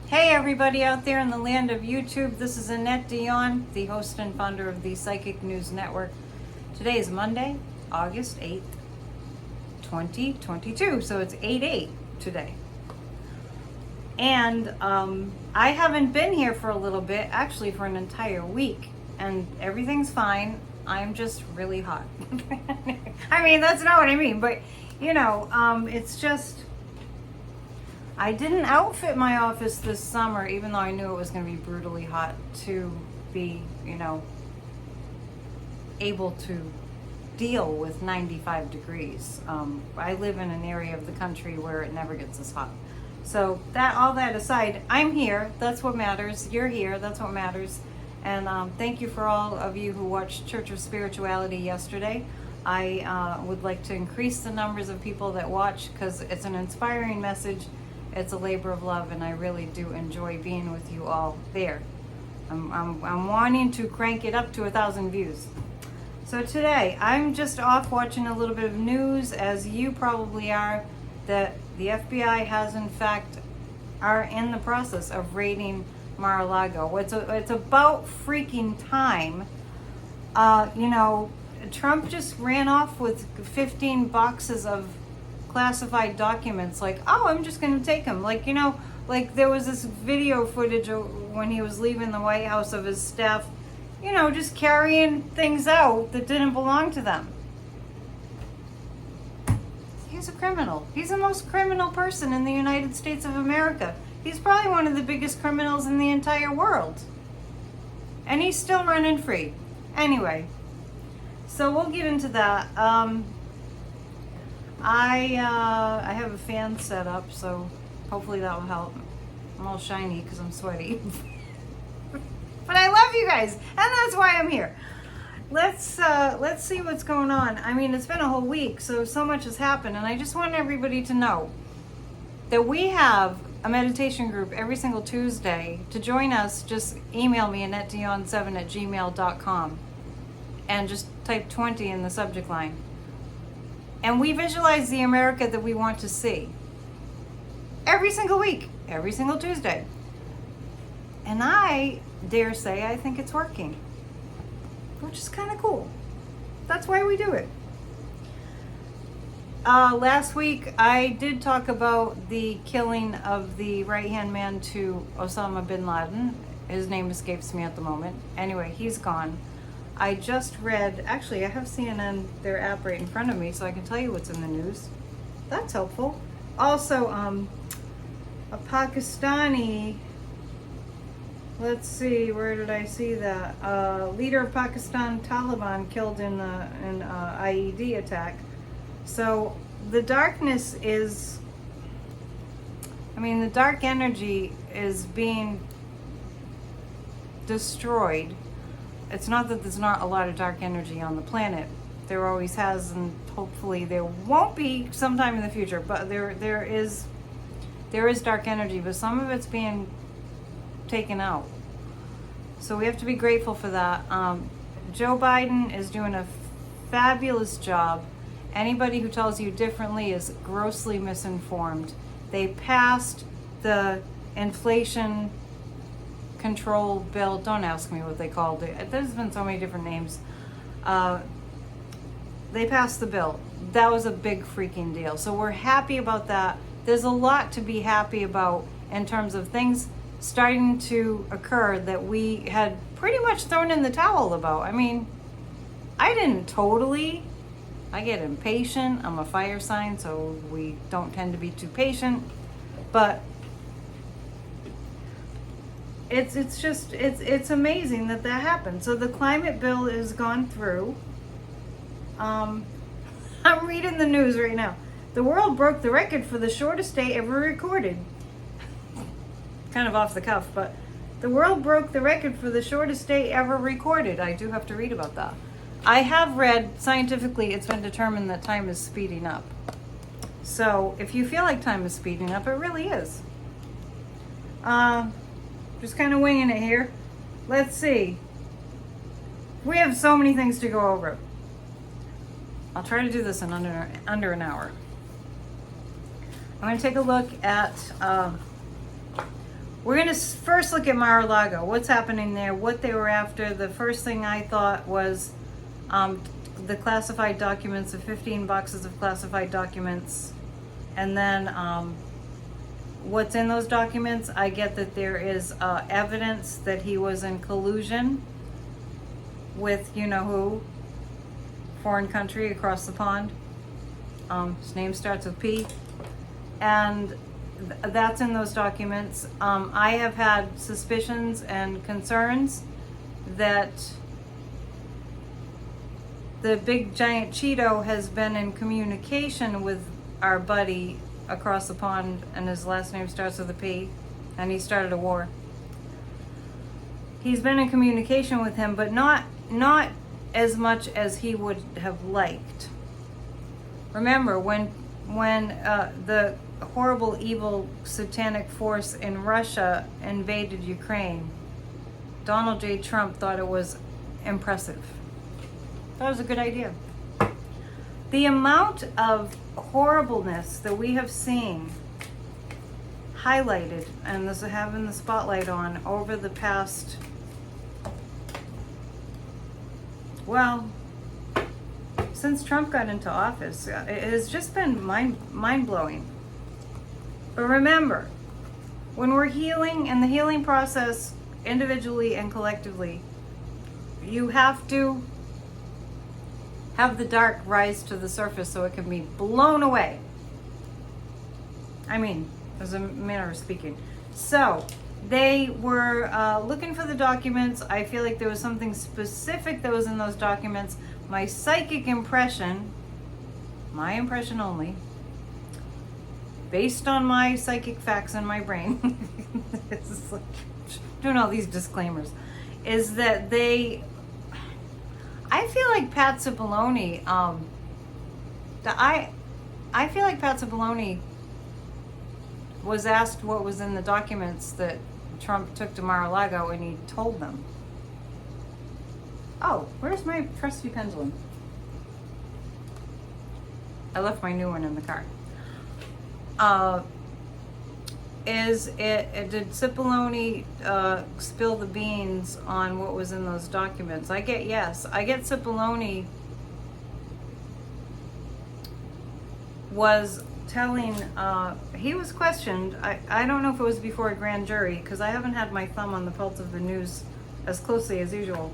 Hey everybody out there in the land of YouTube, this is Annette Dion, the host and founder of the Psychic News Network. Today is Monday, August 8th, 2022, so it's 8/8 today. And I haven't been here for a little bit, actually for an entire week, and everything's fine. I'm just really hot. I mean, that's not what I mean, but it's just, I didn't outfit my office this summer, even though I knew it was going to be brutally hot, to be, able to deal with 95 degrees. I live in an area of the country where it never gets this hot. So all that aside, I'm here. That's what matters. You're here. That's what matters. And thank you for all of you who watched Church of Spirituality yesterday. I would like to increase the numbers of people that watch because it's an inspiring message. It's a labor of love, and I really do enjoy being with you all there. I'm wanting to crank it up to 1,000 views. So today, I'm just off watching a little bit of news, as you probably are, that the FBI has in fact are in the process of raiding Mar-a-Lago. It's about freaking time. Trump just ran off with 15 boxes of classified documents, like, oh, I'm just going to take them. Like there was this video footage when he was leaving the White House of his staff, just carrying things out that didn't belong to them. He's a criminal. He's the most criminal person in the United States of America. He's probably one of the biggest criminals in the entire world. And he's still running free. Anyway, so we'll get into that. I have a fan set up, so hopefully that will help. I'm all shiny because I'm sweaty. But I love you guys, and that's why I'm here. Let's see what's going on. I mean, it's been a whole week, so much has happened, and I just want everybody to know that we have a meditation group every single Tuesday. To join us, just email me annettedion7@gmail.com and just type 20 in the subject line. And we visualize the America that we want to see every single week, every single Tuesday. And I dare say I think it's working, which is kind of cool. That's why we do it. Last week, I did talk about the killing of the right-hand man to Osama bin Laden. His name escapes me at the moment. Anyway, he's gone. I just read, actually I have CNN, their app right in front of me, so I can tell you what's in the news. That's helpful. Also, a Pakistani, let's see, where did I see that? Leader of Pakistan Taliban killed in an IED attack. So the darkness is, the dark energy is being destroyed. It's not that there's not a lot of dark energy on the planet. There always has, and hopefully there won't be sometime in the future. But there is dark energy, but some of it's being taken out. So we have to be grateful for that. Joe Biden is doing a fabulous job. Anybody who tells you differently is grossly misinformed. They passed the inflation control bill. Don't ask me what they called it. There's been so many different names. They passed the bill. That was a big freaking deal. So we're happy about that. There's a lot to be happy about in terms of things starting to occur that we had pretty much thrown in the towel about. I mean, I didn't totally. I get impatient. I'm a fire sign, so we don't tend to be too patient. But it's amazing that happened. So the climate bill is gone through. I'm reading the news right now. The world broke the record for the shortest day ever recorded. Kind of off the cuff, but the world broke the record for the shortest day ever recorded. I do have to read about that. I have read scientifically it's been determined that time is speeding up. So if you feel like time is speeding up, it really is. Just kind of winging it here. Let's see. We have so many things to go over. I'll try to do this in under an hour. I'm going to take a look at We're going to first look at Mar-a-Lago. What's happening there? What they were after. The first thing I thought was the classified documents, the 15 boxes of classified documents. And then what's in those documents? I get that there is evidence that he was in collusion with you-know-who, foreign country across the pond. His name starts with P. And that's in those documents. I have had suspicions and concerns that the big giant Cheeto has been in communication with our buddy across the pond, and his last name starts with a P, and he started a war. He's been in communication with him, but not as much as he would have liked. Remember, when the horrible, evil, satanic force in Russia invaded Ukraine, Donald J. Trump thought it was impressive. That was a good idea. The amount of horribleness that we have seen highlighted and this having the spotlight on over the past, well, since Trump got into office, it has just been mind-blowing. But remember, when we're healing in the healing process, individually and collectively, you have to have the dark rise to the surface so it can be blown away. I mean, as a manner of speaking. So, they were looking for the documents. I feel like there was something specific that was in those documents. My psychic impression, my impression only, based on my psychic facts in my brain, it's like, doing all these disclaimers, is that I feel like Pat Cipollone, I feel like Pat Cipollone was asked what was in the documents that Trump took to Mar-a-Lago, and he told them. Oh, where's my trusty pendulum? I left my new one in the car. Did Cipollone spill the beans on what was in those documents? I get yes. I get Cipollone was telling, he was questioned. I don't know if it was before a grand jury, because I haven't had my thumb on the pulse of the news as closely as usual.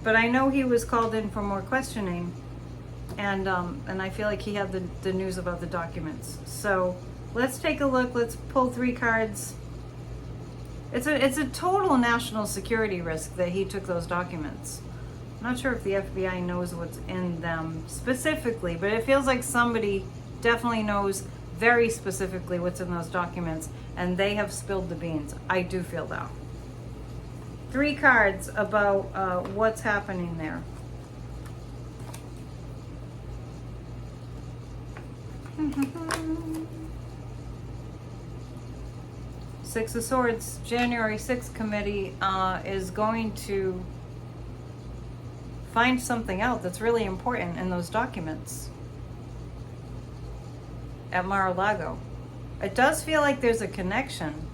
But I know he was called in for more questioning, and I feel like he had the news about the documents. So let's take a look. Let's pull 3 cards. It's a total national security risk that he took those documents. I'm not sure if the FBI knows what's in them specifically, but it feels like somebody definitely knows very specifically what's in those documents, and they have spilled the beans. I do feel that. 3 cards about what's happening there. Six of Swords, January 6th committee is going to find something out that's really important in those documents at Mar-a-Lago. It does feel like there's a connection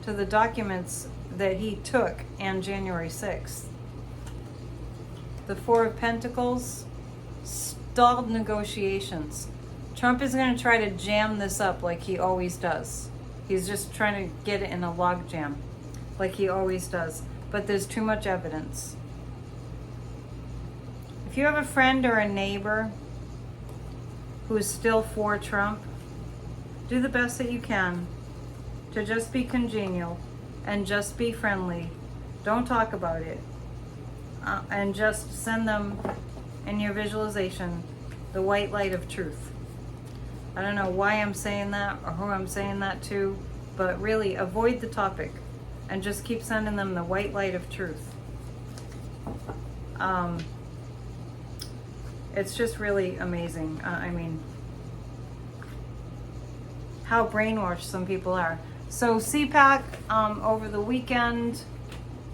to the documents that he took on January 6th. The 4 of Pentacles, stalled negotiations. Trump is going to try to jam this up like he always does. He's just trying to get it in a log jam like he always does. But there's too much evidence. If you have a friend or a neighbor who is still for Trump, do the best that you can to just be congenial and just be friendly. Don't talk about it. And just send them in your visualization the white light of truth. I don't know why I'm saying that or who I'm saying that to, but really avoid the topic and just keep sending them the white light of truth. It's just really amazing. I mean, how brainwashed some people are. So CPAC, over the weekend,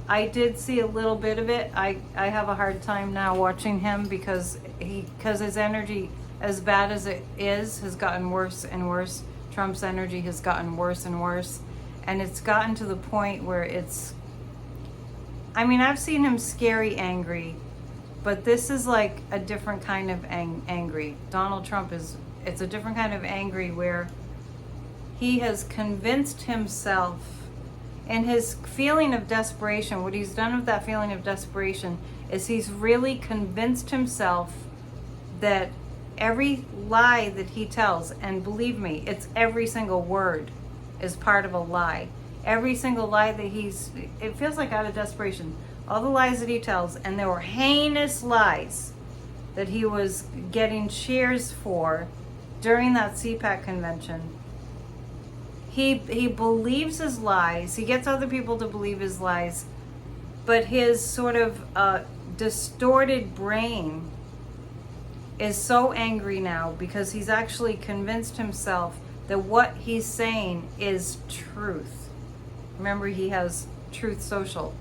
I did see a little bit of it. I have a hard time now watching him because his energy, as bad as it is, has gotten worse and worse. Trump's energy has gotten worse and worse. And it's gotten to the point where it's, I mean, I've seen him scary angry, but this is like a different kind of angry. Donald Trump it's a different kind of angry where he has convinced himself, and his feeling of desperation, what he's done with that feeling of desperation is he's really convinced himself that every lie that he tells, and believe me, it's every single word is part of a lie. Every single lie that it feels like out of desperation, all the lies that he tells, and there were heinous lies that he was getting cheers for during that CPAC convention. He believes his lies. He gets other people to believe his lies, but his sort of distorted brain is so angry now because he's actually convinced himself that what he's saying is truth. Remember, he has Truth Social.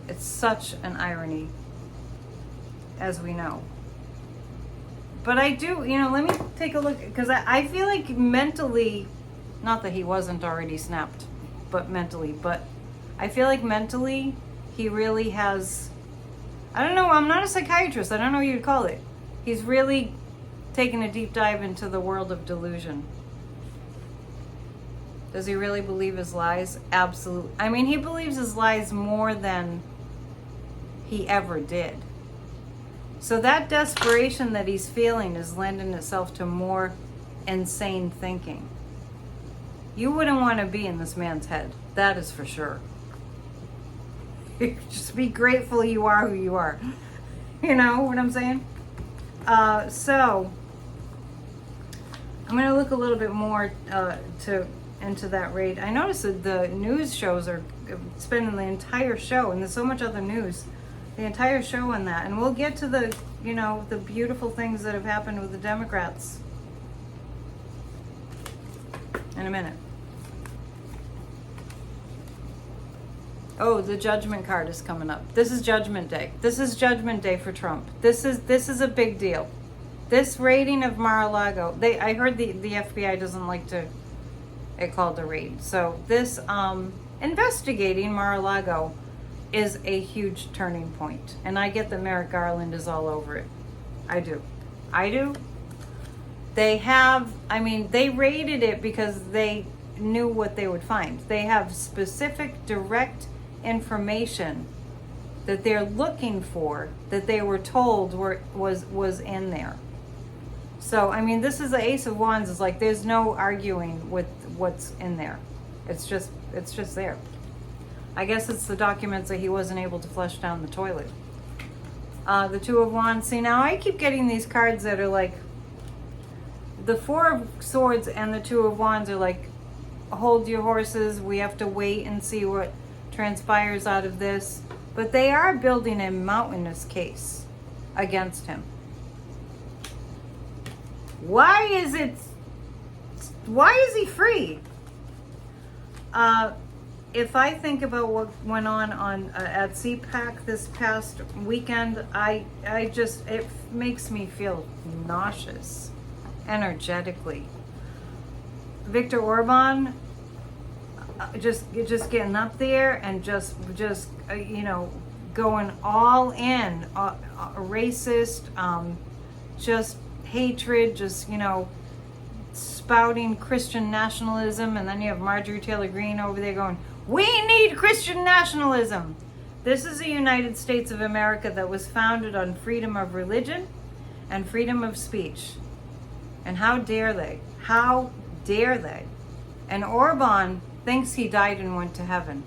It's such an irony, as we know. But I do, let me take a look, because I feel like mentally, not that he wasn't already snapped, but I feel like mentally he really has, I don't know, I'm not a psychiatrist, I don't know what you'd call it. He's really taken a deep dive into the world of delusion. Does he really believe his lies? Absolutely. I mean, he believes his lies more than he ever did. So that desperation that he's feeling is lending itself to more insane thinking. You wouldn't want to be in this man's head. That is for sure. Just be grateful you are who you are. You know what I'm saying? So I'm going to look a little bit more into that raid. I noticed that the news shows are spending the entire show, and there's so much other news, the entire show on that. And we'll get to the, the beautiful things that have happened with the Democrats in a minute. Oh, the judgment card is coming up. This is Judgment Day. This is Judgment Day for Trump. This is a big deal. This raiding of Mar-a-Lago, I heard the FBI doesn't like to it called a raid. So this investigating Mar-a-Lago is a huge turning point. And I get that Merrick Garland is all over it. I do. They raided it because they knew what they would find. They have specific, direct information that they're looking for, that they were told was in there. So, this is the Ace of Wands. It's like there's no arguing with what's in there. It's just there. I guess it's the documents that he wasn't able to flush down the toilet. The Two of Wands. See, now I keep getting these cards that are like, the Four of Swords and the Two of Wands are like, hold your horses. We have to wait and see what transpires out of this. But they are building a mountainous case against him. Why is he free? If I think about what went on at CPAC this past weekend, it makes me feel nauseous energetically. Viktor Orban, just getting up there and just going all in, racist, just hatred, just spouting Christian nationalism. And then you have Marjorie Taylor Greene over there going, we need Christian nationalism. This is the United States of America that was founded on freedom of religion and freedom of speech. And how dare they? How dare they? And Orban thinks he died and went to heaven.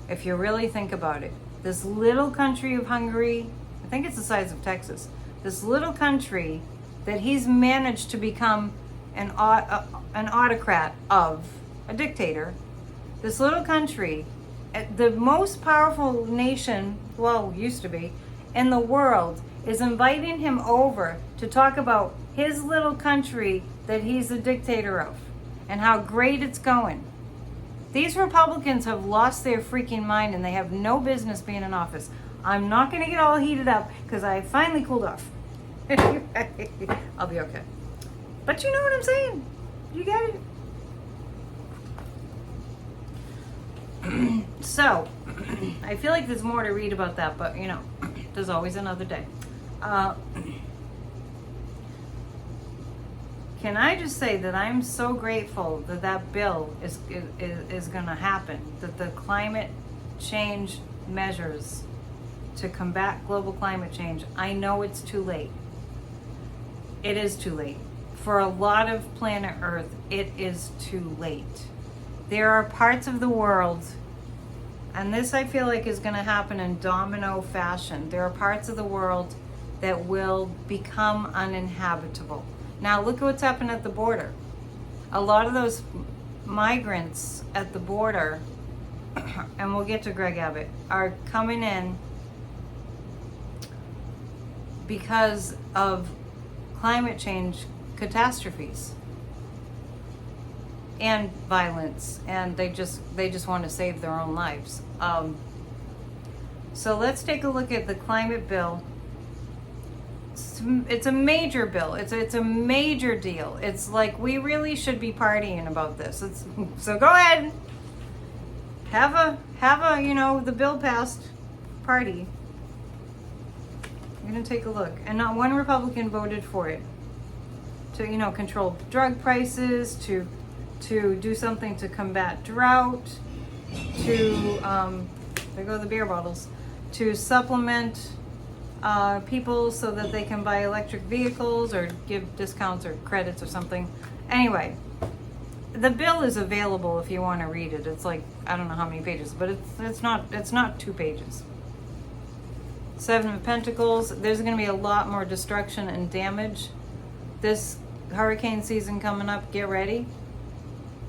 If you really think about it, this little country of Hungary, I think it's the size of Texas, this little country that he's managed to become an autocrat of, a dictator, this little country, the most powerful nation, well, used to be, in the world, is inviting him over to talk about his little country that he's a dictator of and how great it's going. These Republicans have lost their freaking mind and they have no business being in office. I'm not going to get all heated up because I finally cooled off. I'll be okay. But you know what I'm saying? You get it? So, I feel like there's more to read about that, but there's always another day. Can I just say that I'm so grateful that that bill is going to happen, that the climate change measures to combat global climate change. I know it's too late. It is too late. For a lot of planet Earth, it is too late. There are parts of the world, and this I feel like is going to happen in domino fashion. There are parts of the world that will become uninhabitable. Now look at what's happened at the border. A lot of those migrants at the border, and we'll get to Greg Abbott, are coming in because of climate change catastrophes and violence, and they just want to save their own lives. So let's take a look at the climate bill. It's a major bill. It's a major deal. It's like we really should be partying about this. So go ahead, have a the bill passed party. I'm gonna take a look, and not one Republican voted for it. To control drug prices, to do something to combat drought, to there go the beer bottles, to supplement people so that they can buy electric vehicles or give discounts or credits or something. Anyway, the bill is available if you want to read it. It's like, I don't know how many pages, but it's not 2 pages. 7 of Pentacles. There's going to be a lot more destruction and damage. This hurricane season coming up, get ready.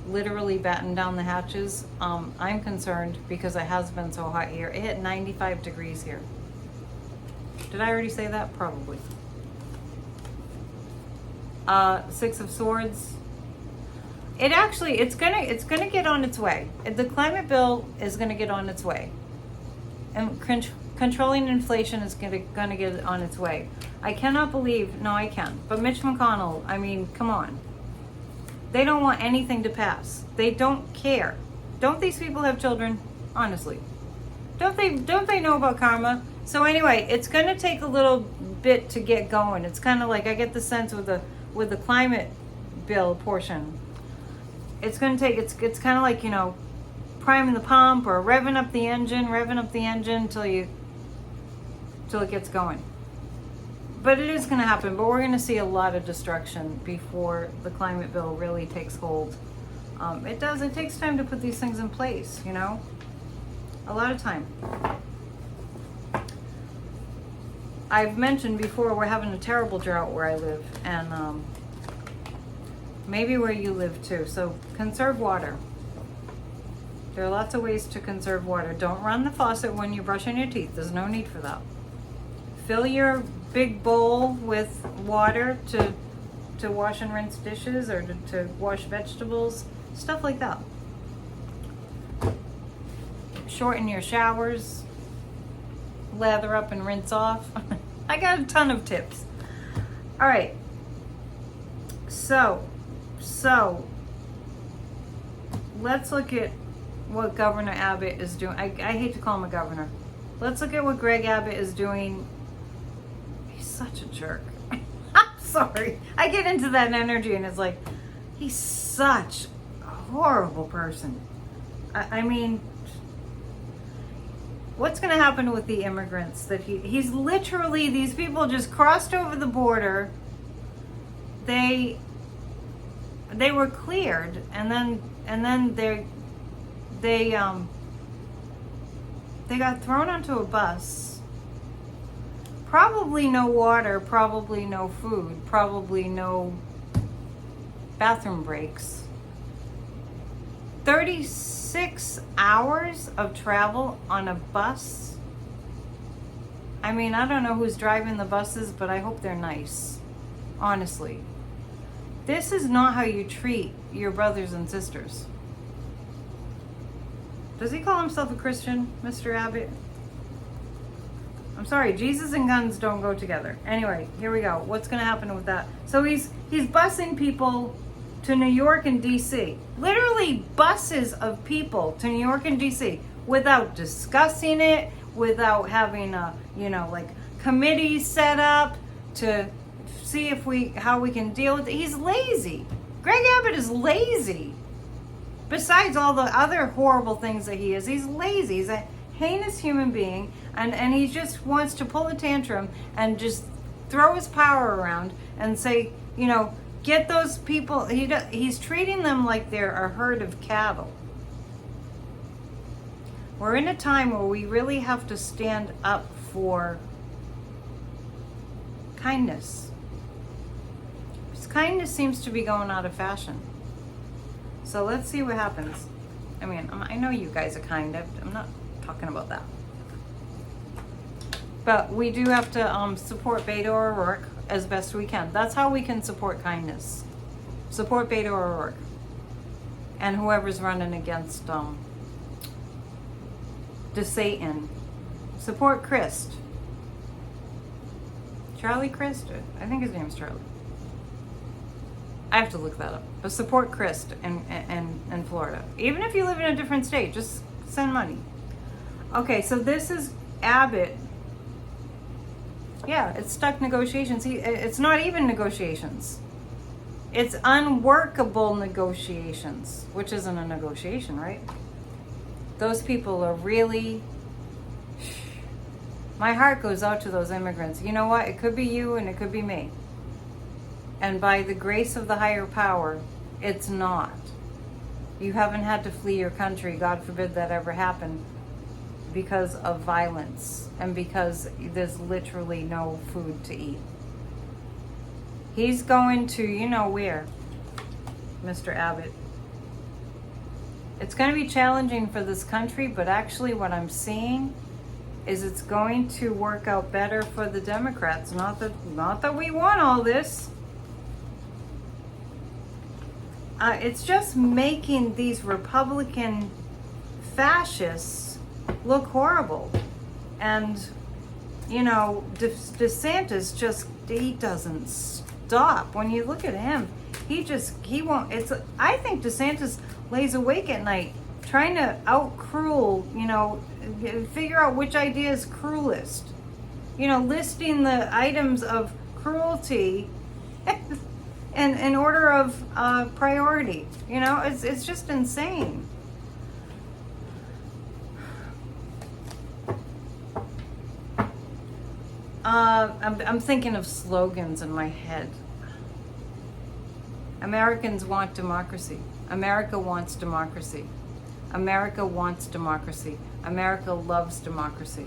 Literally batten down the hatches. I'm concerned because it has been so hot here. It hit 95 degrees here. Did I already say that? Probably. 6 of Swords. It's gonna get on its way. The climate bill is gonna get on its way, and controlling inflation is gonna get on its way. I cannot believe. No, I can. But Mitch McConnell. I mean, come on. They don't want anything to pass. They don't care. Don't these people have children? Honestly, don't they know about karma? So anyway, it's going to take a little bit to get going. It's kind of like, I get the sense with the climate bill portion. It's going to take, it's kind of like, priming the pump or revving up the engine till it gets going. But it is going to happen. But we're going to see a lot of destruction before the climate bill really takes hold. It does. It takes time to put these things in place, a lot of time. I've mentioned before, we're having a terrible drought where I live, and maybe where you live too. So conserve water. There are lots of ways to conserve water. Don't run the faucet when you're brushing your teeth. There's no need for that. Fill your big bowl with water to wash and rinse dishes, or to wash vegetables, stuff like that. Shorten your showers. Lather up and rinse off. I got a ton of tips. All right. So let's look at what Governor Abbott is doing. I hate to call him a governor. Let's look at what Greg Abbott is doing. He's such a jerk. I'm sorry. I get into that energy and it's like, he's such a horrible person. I mean, what's going to happen with the immigrants that he's literally, these people just crossed over the border. They were cleared, and then they got thrown onto a bus. Probably no water, probably no food, probably no bathroom breaks. 36 hours of travel on a bus. I mean, I don't know who's driving the buses, but I hope they're nice. Honestly. This is not how you treat your brothers and sisters. Does he call himself a Christian, Mr. Abbott? I'm sorry, Jesus and guns don't go together. Anyway, here we go. What's going to happen with that? So he's busing people to New York and DC. Literally buses of people to New York and DC. without discussing it, without having a, like committees set up to see how we can deal with it. He's lazy. Greg Abbott is lazy. Besides all the other horrible things that he is, he's lazy. He's a heinous human being, and he just wants to pull a tantrum and just throw his power around and say, get those people. He's treating them like they're a herd of cattle. We're in a time where we really have to stand up for kindness. Because kindness seems to be going out of fashion. So let's see what happens. I mean, I know you guys are kind. I'm not talking about that. But we do have to support Beto O'Rourke as best we can. That's how we can support kindness. Support Beto O'Rourke. And whoever's running against DeSantis. Support Christ. Charlie Christ? I think his name's Charlie. I have to look that up. But support Christ in Florida. Even if you live in a different state, just send money. Okay, so this is Abbott. Yeah, it's stuck negotiations. It's not even negotiations. It's unworkable negotiations, which isn't a negotiation, right? Those people are really... My heart goes out to those immigrants. You know what? It could be you and it could be me. And by the grace of the higher power, it's not. You haven't had to flee your country. God forbid that ever happen. Because of violence and because there's literally no food to eat. He's going to, where, Mr. Abbott. It's going to be challenging for this country, but actually what I'm seeing is it's going to work out better for the Democrats. Not that we want all this. It's just making these Republican fascists look horrible. And DeSantis he doesn't stop. When you look at him, he won't. I think DeSantis lays awake at night trying to out-cruel, figure out which idea is cruelest, listing the items of cruelty and in order of priority. It's just insane. I'm thinking of slogans in my head. Americans want democracy. America wants democracy. America wants democracy. America loves democracy.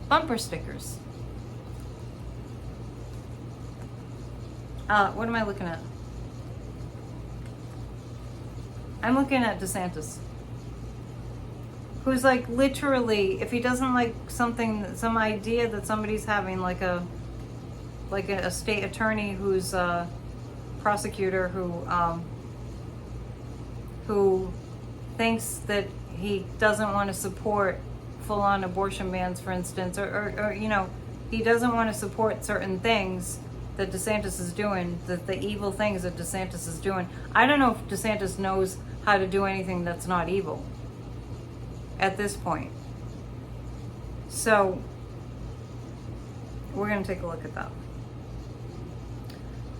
Bumper stickers. What am I looking at? I'm looking at DeSantis. Who's like literally, if he doesn't like some idea that somebody's having, like a state attorney who's a prosecutor who thinks that he doesn't want to support full-on abortion bans, for instance, or he doesn't want to support certain things that DeSantis is doing, the evil things that DeSantis is doing. I don't know if DeSantis knows how to do anything that's not evil at this point. So we're going to take a look at that.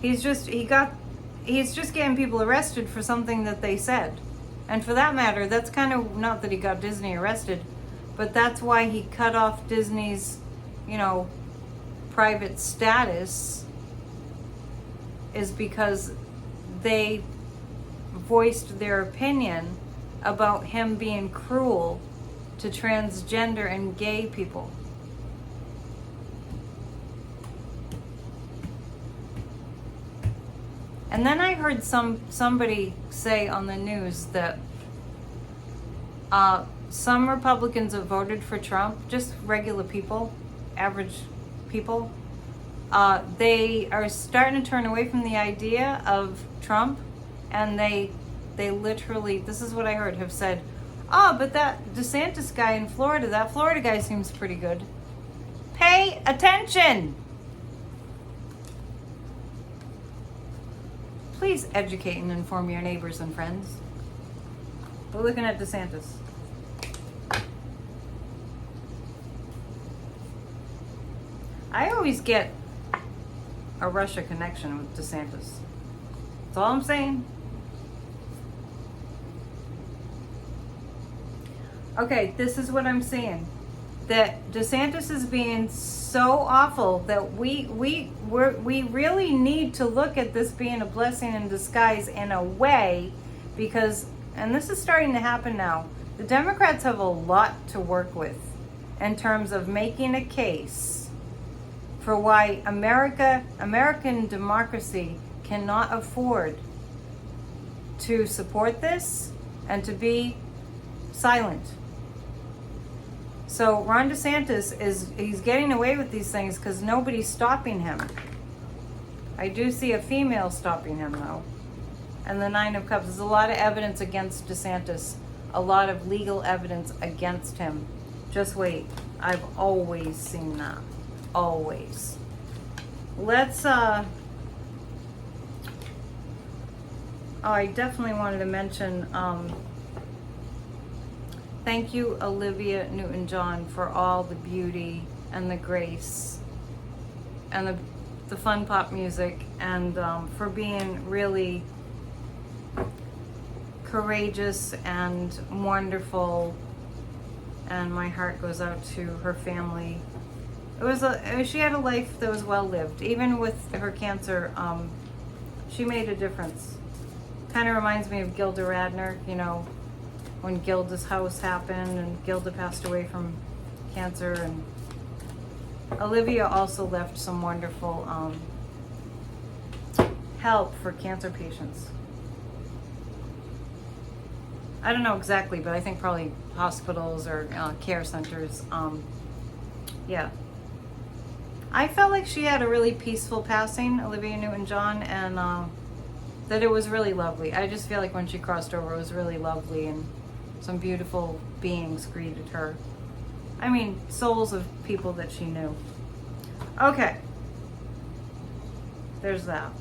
He's just getting people arrested for something that they said. And for that matter, that's kind of, not that he got Disney arrested, but that's why he cut off Disney's, private status, is because they voiced their opinion about him being cruel to transgender and gay people. And then I heard somebody say on the news that some Republicans have voted for Trump, just regular people, average people, they are starting to turn away from the idea of Trump, and they literally, this is what I heard, have said, oh, but that DeSantis guy in Florida, that Florida guy seems pretty good. Pay attention! Please educate and inform your neighbors and friends. We're looking at DeSantis. I always get a Russia connection with DeSantis. That's all I'm saying. Okay, this is what I'm saying. That DeSantis is being so awful that we really need to look at this being a blessing in disguise in a way, because, and this is starting to happen now, the Democrats have a lot to work with in terms of making a case for why American democracy cannot afford to support this and to be silent. So Ron DeSantis he's getting away with these things because nobody's stopping him. I do see a female stopping him though. And the Nine of Cups. There's a lot of evidence against DeSantis. A lot of legal evidence against him. Just wait. I've always seen that. Always. Let's I definitely wanted to mention thank you, Olivia Newton-John, for all the beauty and the grace and the fun pop music, and for being really courageous and wonderful. And my heart goes out to her family. She had a life that was well lived. Even with her cancer, she made a difference. Kind of reminds me of Gilda Radner, you know, when Gilda's house happened and Gilda passed away from cancer. And Olivia also left some wonderful help for cancer patients. I don't know exactly, but I think probably hospitals or care centers. Yeah. I felt like she had a really peaceful passing, Olivia Newton-John, and that it was really lovely. I just feel like when she crossed over, it was really lovely, and some beautiful beings greeted her. I mean, souls of people that she knew. Okay. There's that.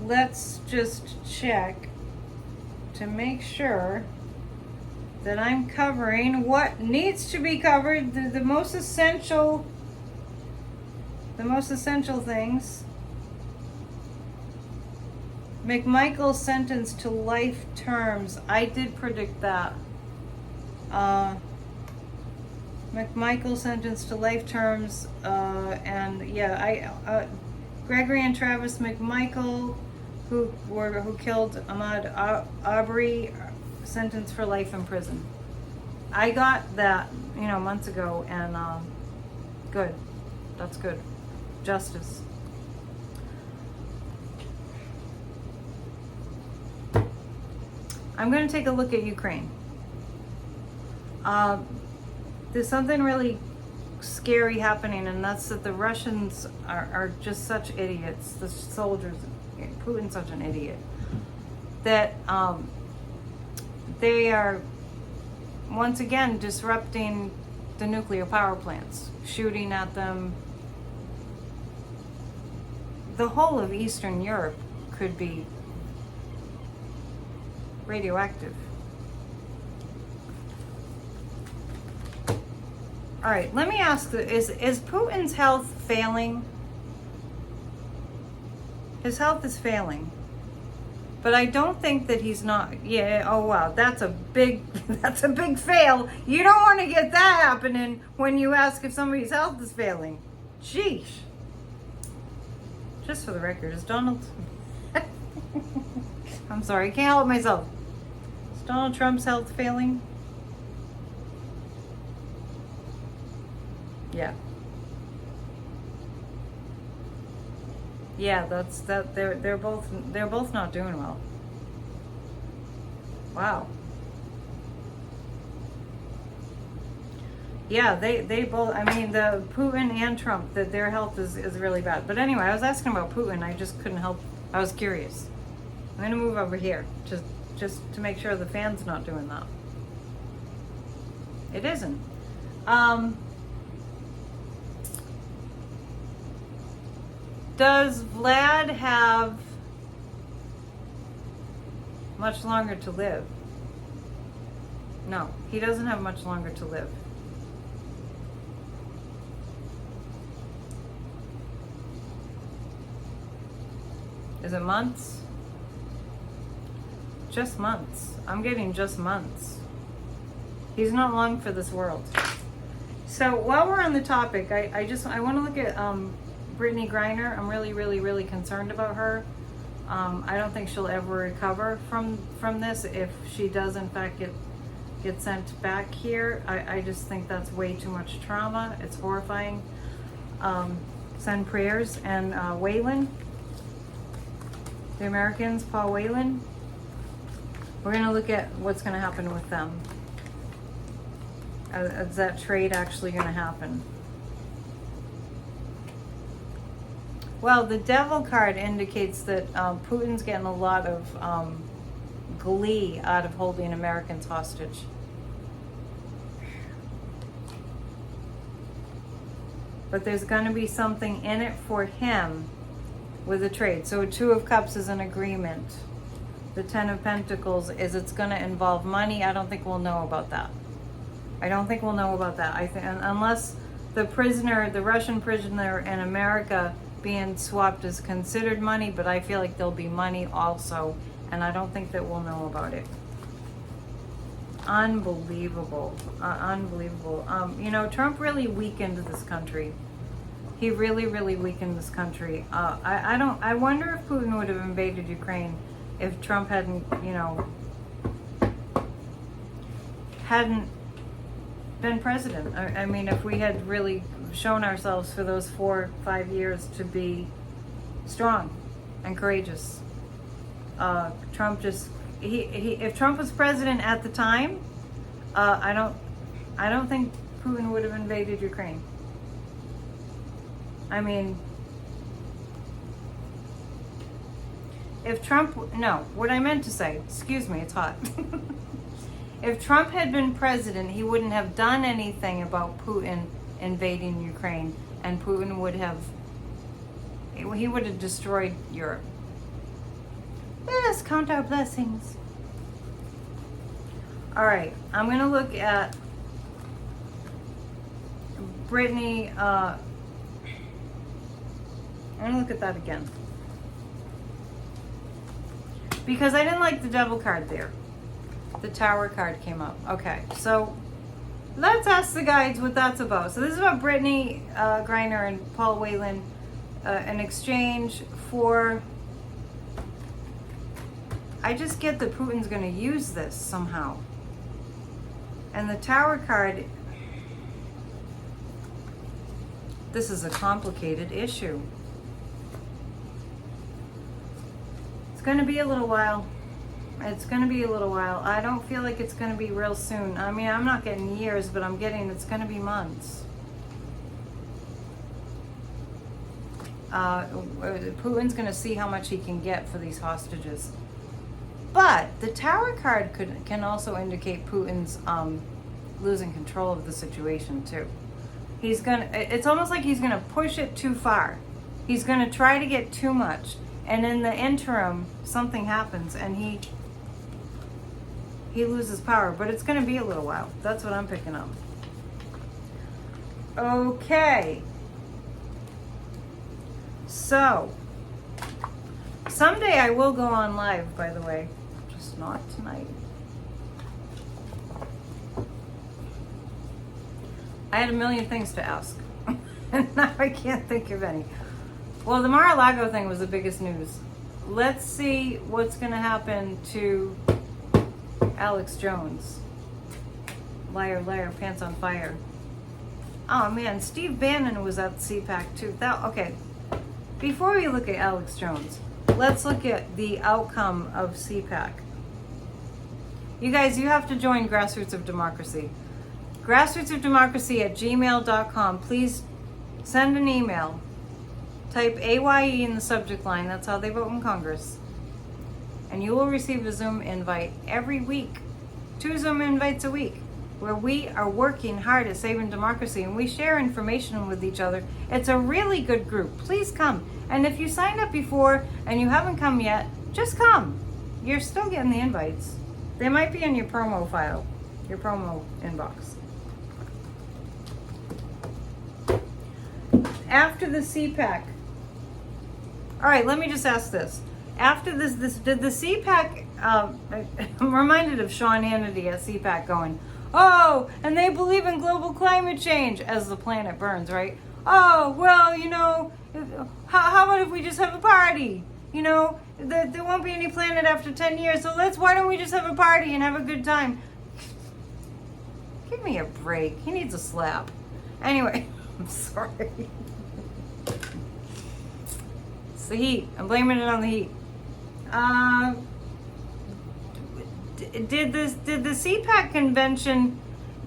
Let's just check to make sure that I'm covering what needs to be covered, the most essential things. McMichael sentenced to life terms. I did predict that. McMichael sentenced to life terms, and yeah, Gregory and Travis McMichael, who killed Ahmaud Arbery, sentenced for life in prison. I got that, months ago, and good. That's good. Justice. I'm going to take a look at Ukraine. There's something really scary happening, and that's that the Russians are just such idiots. The soldiers, Putin's such an idiot, that they are once again disrupting the nuclear power plants, shooting at them. The whole of Eastern Europe could be radioactive. All right, let me ask, is Putin's health failing? His health is failing. But I don't think that he's not. Yeah, oh wow, that's a big fail. You don't want to get that happening when you ask if somebody's health is failing. Sheesh. Just for the record, is Donald... I'm sorry, I can't help myself. Is Donald Trump's health failing? Yeah. Yeah, they're both not doing well. Wow. Yeah, they both, I mean, the Putin and Trump, that their health is really bad. But anyway, I was asking about Putin. I just couldn't help. I was curious. I'm going to move over here just to make sure the fan's not doing that. It isn't. Does Vlad have much longer to live. No, he doesn't have much longer to live. Is it months? Just months. I'm getting just months. He's not long for this world. So while we're on the topic, I want to look at Brittany Griner. I'm really concerned about her. I don't think she'll ever recover from this if she does in fact get sent back here. I just think that's way too much trauma. It's horrifying. Send prayers. And Whelan, the Americans, Paul Whelan, we're going to look at what's going to happen with them. Is that trade actually going to happen? Well, the devil card indicates that Putin's getting a lot of glee out of holding Americans hostage. But there's going to be something in it for him with a trade. So 2 of Cups is an agreement. The 10 of Pentacles is it's going to involve money. I don't think we'll know about that. I don't think we'll know about that. I think unless the prisoner, the Russian prisoner in America being swapped is considered money, but I feel like there'll be money also, and I don't think that we'll know about it. Unbelievable. Unbelievable. You know, Trump really weakened this country. He really weakened this country. I wonder if Putin would have invaded Ukraine if Trump hadn't, you know, hadn't been president. I mean, if we had really shown ourselves for those 4 or 5 years to be strong and courageous. Trump just, if Trump was president at the time, I don't think Putin would have invaded Ukraine. I mean, if Trump, no, what I meant to say, excuse me, it's hot. If Trump had been president, he wouldn't have done anything about Putin invading Ukraine, and Putin would have, he would have destroyed Europe. Let us count our blessings. All right, I'm going to look at Brittany. I'm going to look at that again. Because I didn't like the devil card there. The Tower card came up. Okay, so let's ask the guides what that's about. So this is about Brittany Griner and Paul Whelan, an exchange for... I just get that Putin's going to use this somehow. And the Tower card... This is a complicated issue. It's going to be a little while. It's going to be a little while. I don't feel like it's going to be real soon. I mean, I'm not getting years, but I'm getting it's going to be months. Putin's going to see how much he can get for these hostages. But the Tower card can also indicate Putin's losing control of the situation too. It's almost like he's going to push it too far. He's going to try to get too much. And in the interim, something happens and he loses power, but it's going to be a little while. That's what I'm picking up. Okay. So, someday I will go on live, by the way. Just not tonight. I had a million things to ask. And now I can't think of any. Well, the Mar-a-Lago thing was the biggest news. Let's see what's going to happen to Alex Jones. Liar, liar, pants on fire. Oh man, Steve Bannon was at CPAC too. Okay, before we look at Alex Jones, let's look at the outcome of CPAC. You guys, you have to join Grassroots of Democracy. grassrootsofdemocracy@gmail.com. Please send an email. Type AYE in the subject line. That's how they vote in Congress. And you will receive a Zoom invite every week. 2 Zoom invites a week, where we are working hard at saving democracy and we share information with each other. It's a really good group. Please come. And if you signed up before and you haven't come yet, just come. you're still getting the invites. They might be in your promo file, your promo inbox. After the CPAC, all right, let me just ask this. After this did the CPAC, I'm reminded of Sean Hannity at CPAC going, oh, and they believe in global climate change as the planet burns, right? Oh, well, you know, how about if we just have a party? You know, there won't be any planet after 10 years, so why don't we just have a party and have a good time? Give me a break. He needs a slap. Anyway, I'm sorry. It's the heat. I'm blaming it on the heat. Did the CPAC convention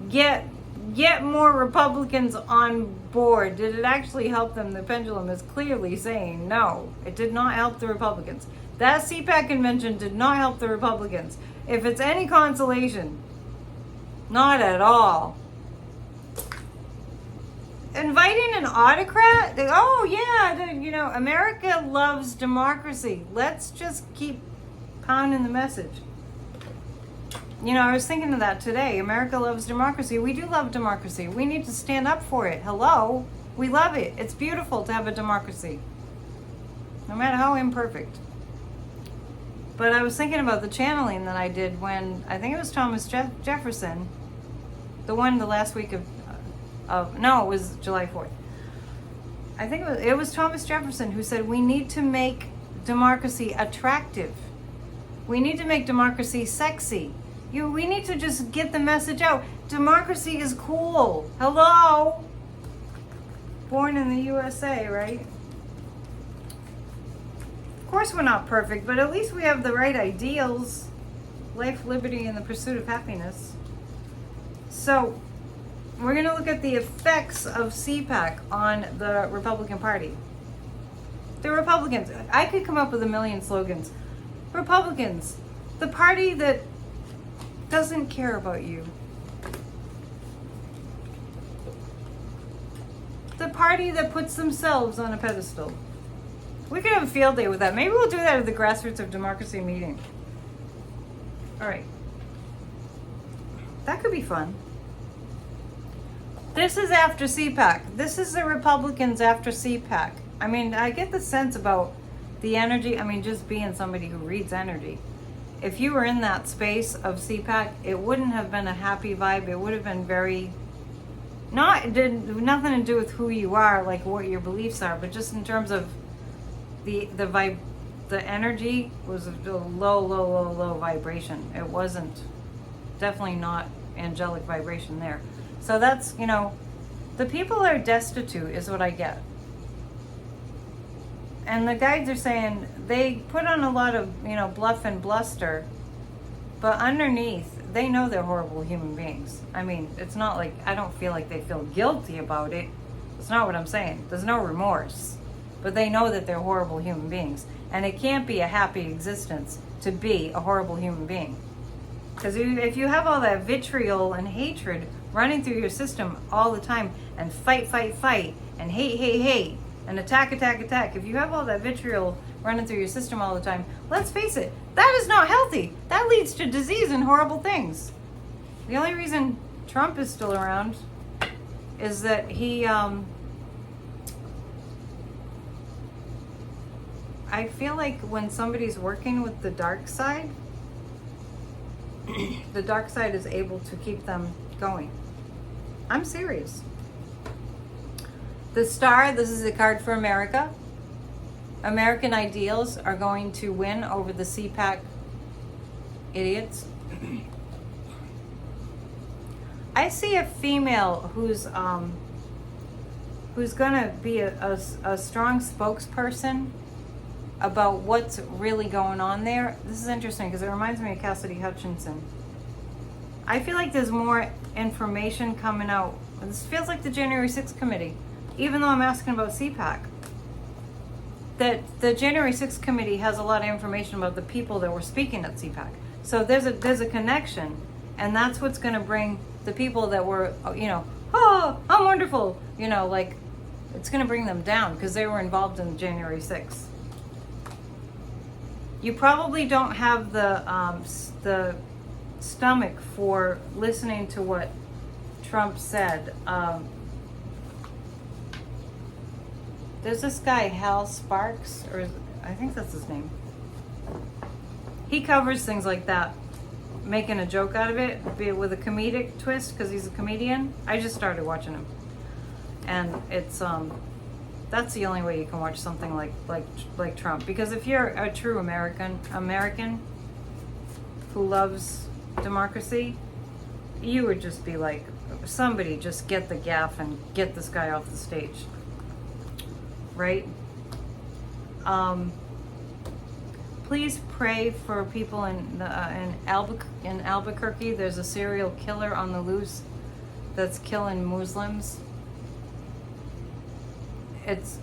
get more Republicans on board? Did it actually help them? The pendulum is clearly saying no. It did not help the Republicans. That CPAC convention did not help the Republicans. If it's any consolation, not at all. Inviting an autocrat? Oh yeah, you know, America loves democracy. Let's just keep pounding the message. You know, I was thinking of that today. America loves democracy. We do love democracy. We need to stand up for it. Hello? We love it. It's beautiful to have a democracy, no matter how imperfect. But I was thinking about the channeling that I did when, I think it was Thomas Jefferson, the last week no, it was July 4th. I think it was Thomas Jefferson who said we need to make democracy attractive. We need to make democracy sexy. We need to just get the message out. Democracy is cool. Hello? Born in the USA, right? Of course we're not perfect, but at least we have the right ideals. Life, liberty, and the pursuit of happiness. So, we're going to look at the effects of CPAC on the Republican Party. The Republicans. I could come up with a million slogans. Republicans, the party that doesn't care about you. The party that puts themselves on a pedestal. We could have a field day with that. Maybe we'll do that at the Grassroots of Democracy meeting. All right. That could be fun. This is after CPAC. This is the Republicans after CPAC. I mean, I get the sense about the energy. I mean, just being somebody who reads energy. If you were in that space of CPAC, it wouldn't have been a happy vibe. It would have been very, nothing to do with who you are, like what your beliefs are, but just in terms of the vibe, the energy was a low vibration. It wasn't, definitely not angelic vibration there. So that's, you know, the people are destitute is what I get. And the guides are saying they put on a lot of, you know, bluff and bluster, but underneath, they know they're horrible human beings. I mean, it's not like, I don't feel like they feel guilty about it. It's not what I'm saying. There's no remorse. But they know that they're horrible human beings. And it can't be a happy existence to be a horrible human being. Because if you have all that vitriol and hatred running through your system all the time, and fight, and hate, and attack, if you have all that vitriol running through your system all the time, let's face it, that is not healthy. That leads to disease and horrible things. The only reason Trump is still around is that he, I feel like when somebody's working with the dark side, the dark side is able to keep them going. I'm serious. The Star, this is a card for America. American ideals are going to win over the CPAC idiots. I see a female who's gonna be a strong spokesperson about what's really going on there. This is interesting because it reminds me of Cassidy Hutchinson. I feel like there's more information coming out. This feels like the January 6th committee, even though I'm asking about CPAC. That the January 6th committee has a lot of information about the people that were speaking at CPAC. So there's a connection, and that's what's going to bring the people that were, you know, oh, I'm wonderful, you know, like, it's going to bring them down because they were involved in January 6th. You probably don't have the stomach for listening to what Trump said. There's this guy, Hal Sparks, or I think that's his name. He covers things like that, making a joke out of it, be it with a comedic twist, because he's a comedian. I just started watching him. And it's, that's the only way you can watch something like Trump. Because if you're a true American who loves democracy, you would just be like, somebody just get the gaff and get this guy off the stage. Right? Please pray for people in Albuquerque. There's a serial killer on the loose that's killing Muslims. It's,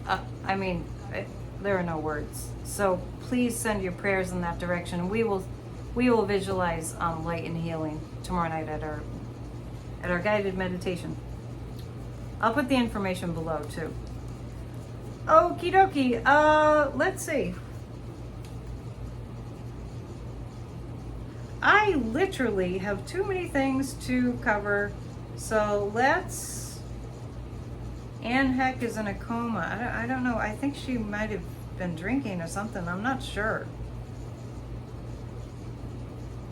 there are no words. So please send your prayers in that direction. We will visualize light and healing tomorrow night at our guided meditation. I'll put the information below too. Okie dokie. Let's see. I literally have too many things to cover, so let's. Ann Heck is in a coma. I don't know. I think she might have been drinking or something. I'm not sure.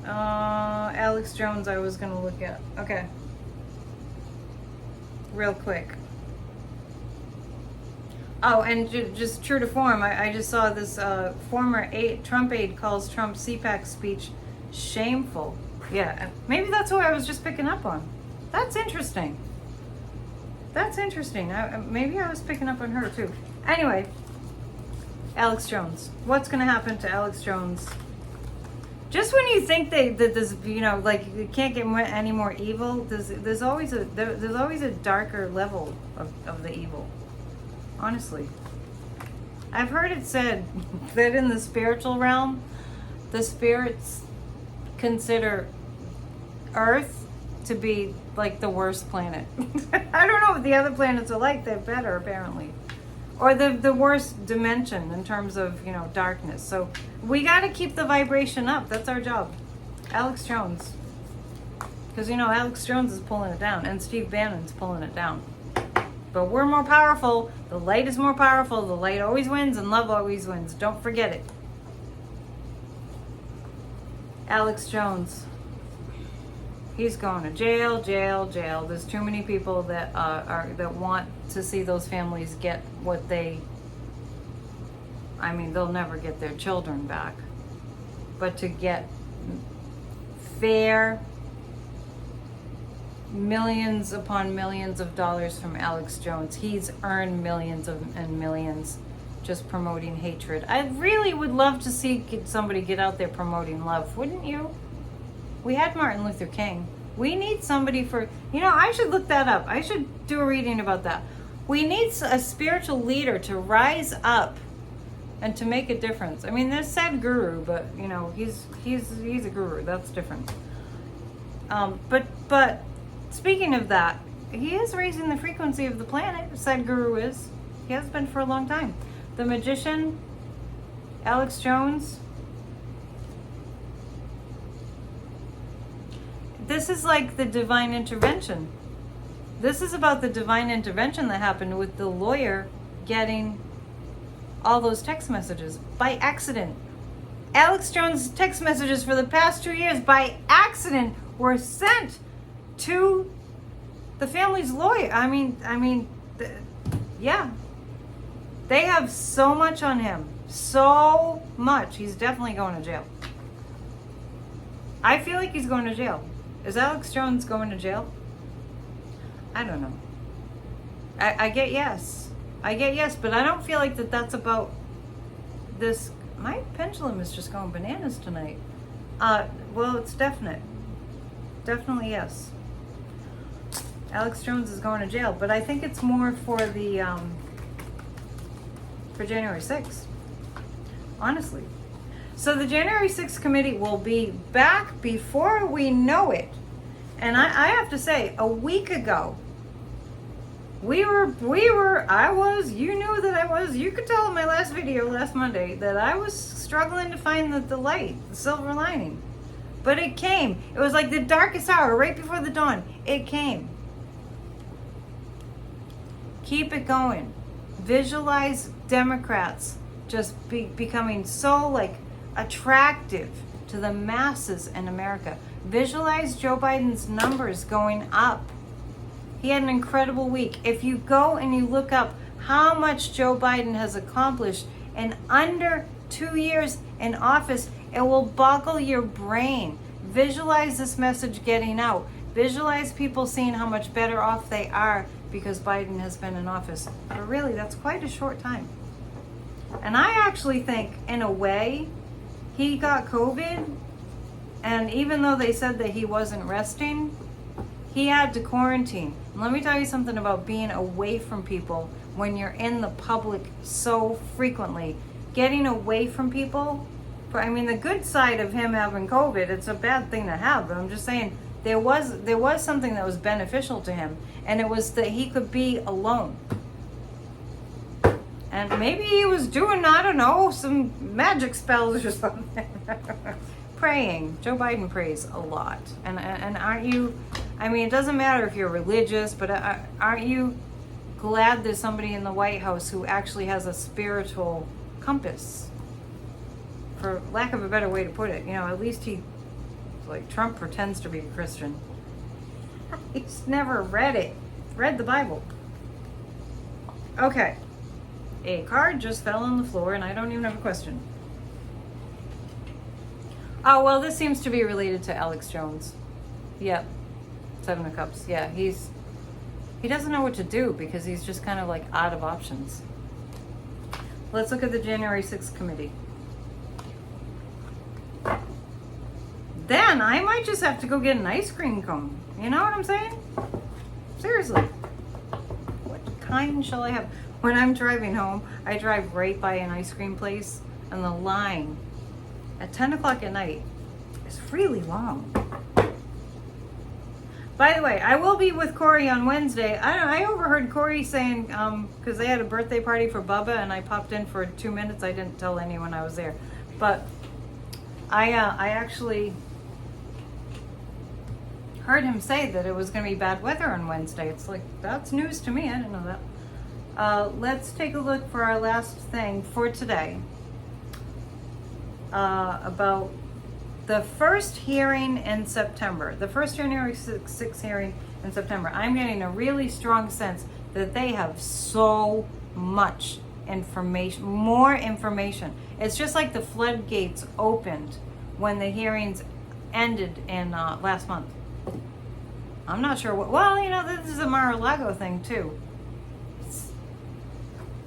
Alex Jones, I was gonna look at. Okay. Real quick. Oh, and just true to form, I just saw this former Trump aide calls Trump's CPAC speech shameful. Yeah, maybe that's what I was just picking up on. That's interesting. That's interesting. Maybe I was picking up on her too. Anyway, Alex Jones. What's going to happen to Alex Jones? Just when you think that this, like you can't get any more evil, there's always a darker level of the evil. Honestly, I've heard it said that in the spiritual realm, the spirits consider Earth to be like the worst planet. I don't know what the other planets are like. They're better apparently, or the worst dimension in terms of darkness. So we got to keep the vibration up. That's our job. Alex Jones, because Alex Jones is pulling it down, and Steve Bannon's pulling it down. But we're more powerful. The light is more powerful. The light always wins and love always wins. Don't forget it. Alex Jones. He's going to jail, jail, jail. There's too many people that that want to see those families get what they'll never get their children back. But to get fair millions upon millions of dollars from Alex Jones. He's earned millions and millions just promoting hatred. I really would love to see somebody get out there promoting love, wouldn't you? We had Martin Luther King. We need somebody for, I should look that up. I should do a reading about that. We need a spiritual leader to rise up and to make a difference. There's Sadhguru, but he's a guru. That's different. But speaking of that, he is raising the frequency of the planet. Sadhguru is. He has been for a long time. The magician, Alex Jones. This is like the divine intervention. This is about the divine intervention that happened with the lawyer getting all those text messages by accident. Alex Jones' text messages for the past 2 years by accident were sent to the family's lawyer. Yeah. They have so much on him. So much. He's definitely going to jail. I feel like he's going to jail. Is Alex Jones going to jail? I don't know. I get yes. But I don't feel like that's about this. My pendulum is just going bananas tonight. Well, it's definite. Definitely yes. Alex Jones is going to jail, but I think it's more for the for January 6th. Honestly. So the January 6th committee will be back before we know it. And I have to say, a week ago, you knew that I was, you could tell in my last video last Monday that I was struggling to find the light, the silver lining. But it came. It was like the darkest hour, right before the dawn. It came. Keep it going. Visualize Democrats just becoming so like attractive to the masses in America. Visualize Joe Biden's numbers going up. He had an incredible week. If you go and you look up how much Joe Biden has accomplished in under 2 years in office, it will boggle your brain. Visualize this message getting out. Visualize people seeing how much better off they are because Biden has been in office. But really, that's quite a short time. And I actually think, in a way, he got COVID, and even though they said that he wasn't resting, he had to quarantine. And let me tell you something about being away from people when you're in the public so frequently. Getting away from people, the good side of him having COVID, it's a bad thing to have, but I'm just saying there was something that was beneficial to him, and it was that he could be alone. And maybe he was doing, I don't know, some magic spells or something. Praying. Joe Biden prays a lot. And aren't you, it doesn't matter if you're religious, but aren't you glad there's somebody in the White House who actually has a spiritual compass? For lack of a better way to put it. At least Trump pretends to be a Christian. He's never read the Bible. Okay. A card just fell on the floor and I don't even have a question. Oh, well, this seems to be related to Alex Jones. Yep. 7 of Cups. Yeah, he doesn't know what to do because he's just kind of like out of options. Let's look at the January 6th committee. Then I might just have to go get an ice cream cone. You know what I'm saying? Seriously. What kind shall I have? When I'm driving home, I drive right by an ice cream place, and the line at 10 o'clock at night is really long. By the way, I will be with Corey on Wednesday. I overheard Corey saying, because they had a birthday party for Bubba, and I popped in for 2 minutes. I didn't tell anyone I was there. But I actually heard him say that it was going to be bad weather on Wednesday. It's like, that's news to me. I didn't know that. Let's take a look for our last thing for today about the first hearing in September. The first January 6th hearing in September. I'm getting a really strong sense that they have so much information, more information. It's just like the floodgates opened when the hearings ended in last month. I'm not sure what, this is a Mar-a-Lago thing too.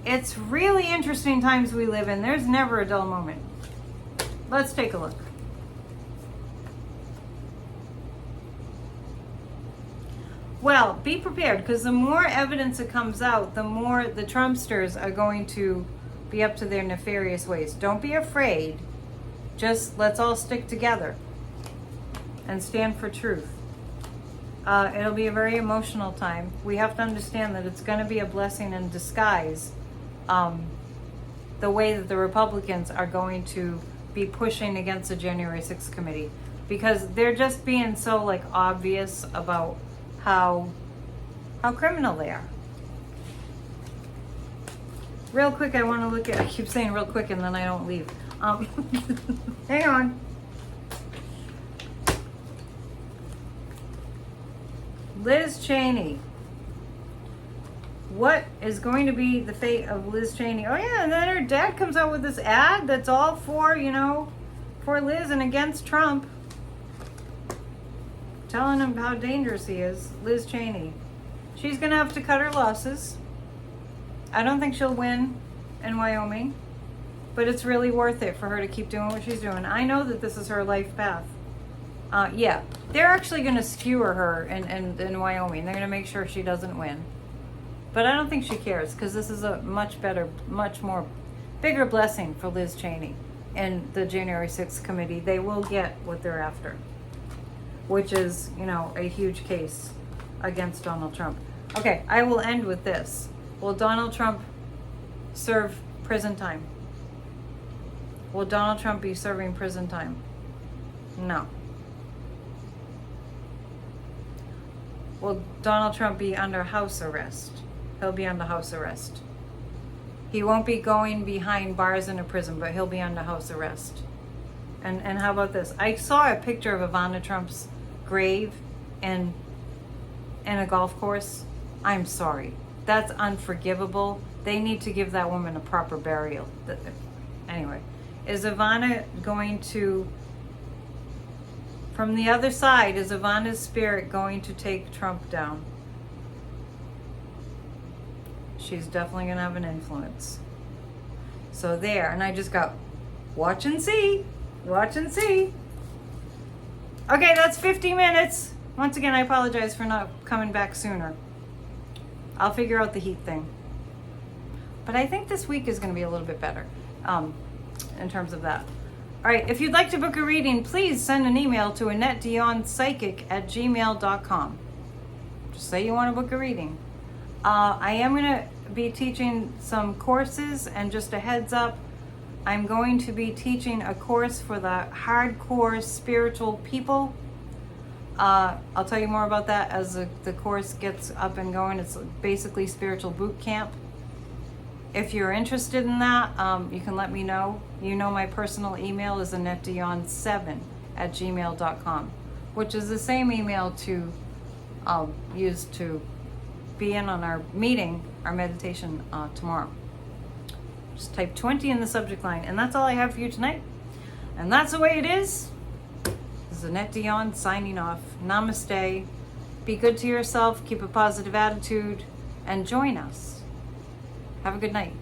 It's really interesting times we live in. There's never a dull moment. Let's take a look. Well, be prepared, because the more evidence that comes out, the more the Trumpsters are going to be up to their nefarious ways. Don't be afraid. Just let's all stick together and stand for truth. It'll be a very emotional time. We have to understand that it's going to be a blessing in disguise. The way that the Republicans are going to be pushing against the January 6th committee, because they're just being so obvious about how criminal they are. Real quick, I want to look at, I keep saying real quick and then I don't leave. Hang on. Liz Cheney. What is going to be the fate of Liz Cheney? Oh yeah, and then her dad comes out with this ad that's all for, for Liz and against Trump. Telling him how dangerous he is. Liz Cheney. She's going to have to cut her losses. I don't think she'll win in Wyoming, but it's really worth it for her to keep doing what she's doing. I know that this is her life path. Yeah, they're actually going to skewer her in Wyoming. They're going to make sure she doesn't win. But I don't think she cares, because this is a much more bigger blessing for Liz Cheney and the January 6th committee. They will get what they're after, which is, a huge case against Donald Trump. Okay, I will end with this. Will Donald Trump serve prison time? Will Donald Trump be serving prison time? No. Will Donald Trump be under house arrest? He'll be under house arrest. He won't be going behind bars in a prison, but he'll be under house arrest. And how about this? I saw a picture of Ivana Trump's grave in a golf course. I'm sorry. That's unforgivable. They need to give that woman a proper burial. Anyway, is Ivana going to, from the other side, is Ivana's spirit going to take Trump down? She's definitely going to have an influence. So there, and I just got, watch and see. Watch and see. Okay, that's 50 minutes. Once again, I apologize for not coming back sooner. I'll figure out the heat thing. But I think this week is going to be a little bit better in terms of that. All right, if you'd like to book a reading, please send an email to annettedionpsychic@gmail.com. Just say you want to book a reading. I am going to be teaching some courses, and just a heads up, I'm going to be teaching a course for the hardcore spiritual people. I'll tell you more about that as the course gets up and going. It's basically spiritual boot camp. If you're interested in that, you can let me know. You know my personal email is annettedion7@gmail.com, which is the same email to use to be in on our meeting, our meditation tomorrow. Just type 20 in the subject line, and that's all I have for you tonight. And that's the way it is. This is Annette Dion signing off. Namaste. Be good to yourself, keep a positive attitude, and join us. Have a good night.